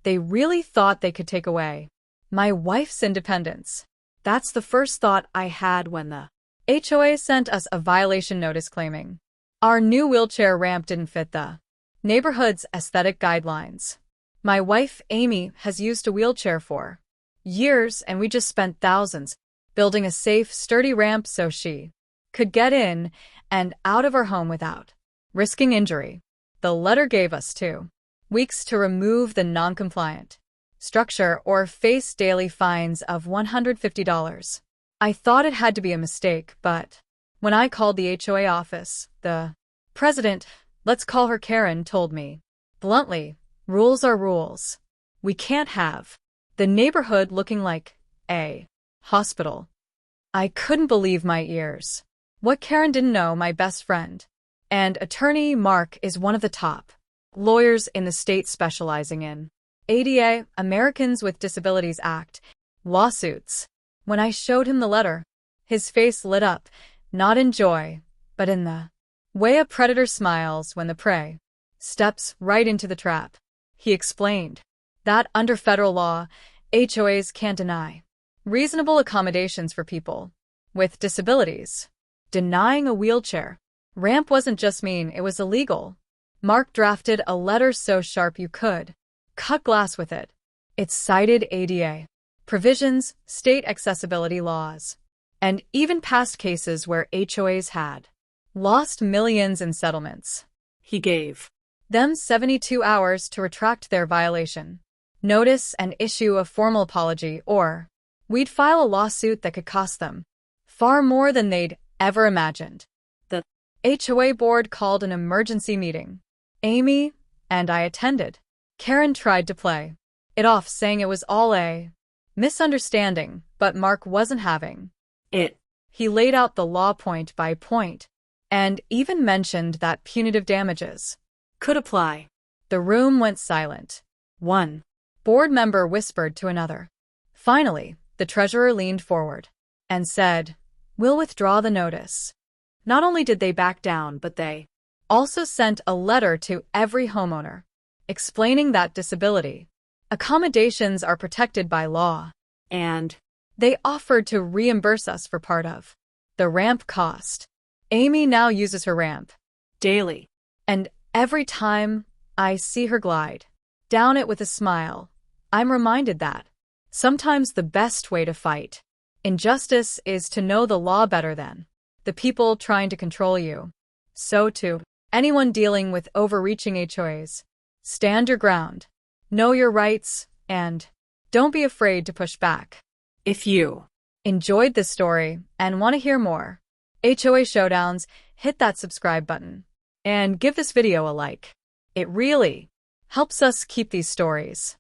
They really thought they could take away my wife's independence. That's the first thought I had when the HOA sent us a violation notice claiming our new wheelchair ramp didn't fit the neighborhood's aesthetic guidelines. My wife, Amy, has used a wheelchair for years, and we just spent thousands building a safe, sturdy ramp so she could get in and out of her home without risking injury. The letter gave us 2 weeks to remove the non-compliant structure or face daily fines of $150. I thought it had to be a mistake, but when I called the HOA office, the president, let's call her Karen, told me bluntly, rules are rules. We can't have the neighborhood looking like a hospital. I couldn't believe my ears. What Karen didn't know, my best friend and attorney Mark is one of the top lawyers in the state specializing in ADA, Americans with Disabilities Act, lawsuits. When I showed him the letter, his face lit up, not in joy, but in the way a predator smiles when the prey steps right into the trap. He explained that under federal law, HOAs can't deny reasonable accommodations for people with disabilities. Denying a wheelchair ramp wasn't just mean, it was illegal. Mark drafted a letter so sharp you could cut glass with it. It cited ADA provisions, state accessibility laws, and even past cases where HOAs had lost millions in settlements. He gave them 72 hours to retract their violation notice and issue a formal apology, or we'd file a lawsuit that could cost them far more than they'd ever imagined. The HOA board called an emergency meeting. Amy and I attended. Karen tried to play it off, saying it was all a misunderstanding, but Mark wasn't having it. He laid out the law point by point and even mentioned that punitive damages could apply. The room went silent. One board member whispered to another. Finally, the treasurer leaned forward and said, "We'll withdraw the notice." Not only did they back down, but they also sent a letter to every homeowner explaining that disability accommodations are protected by law, and they offered to reimburse us for part of the ramp cost. Amy now uses her ramp daily, and every time I see her glide down it with a smile, I'm reminded that sometimes the best way to fight injustice is to know the law better than the people trying to control you. So to anyone dealing with overreaching HOAs, stand your ground, know your rights, and don't be afraid to push back. If you enjoyed this story and want to hear more HOA showdowns, hit that subscribe button and give this video a like. It really helps us keep these stories